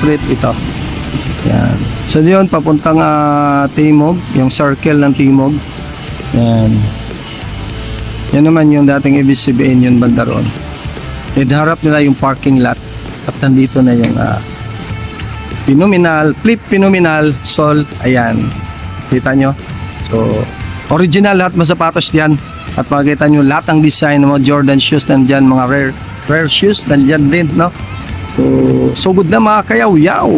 street ito. Yan. So yun, papuntang Timog, yung circle ng Timog. Yan. Yan naman yung dating ABS-CBN yun, banda roon. Harap nila yung parking lot. At nandito na yung Phenomenal Sol. Ayan. Kita nyo? So, original lahat mga sapatos diyan. At makikita nyo lahat ng design ng mga Jordan shoes nandyan, mga rare shoes nandyan din, no? So good na mga kayaw-yaw.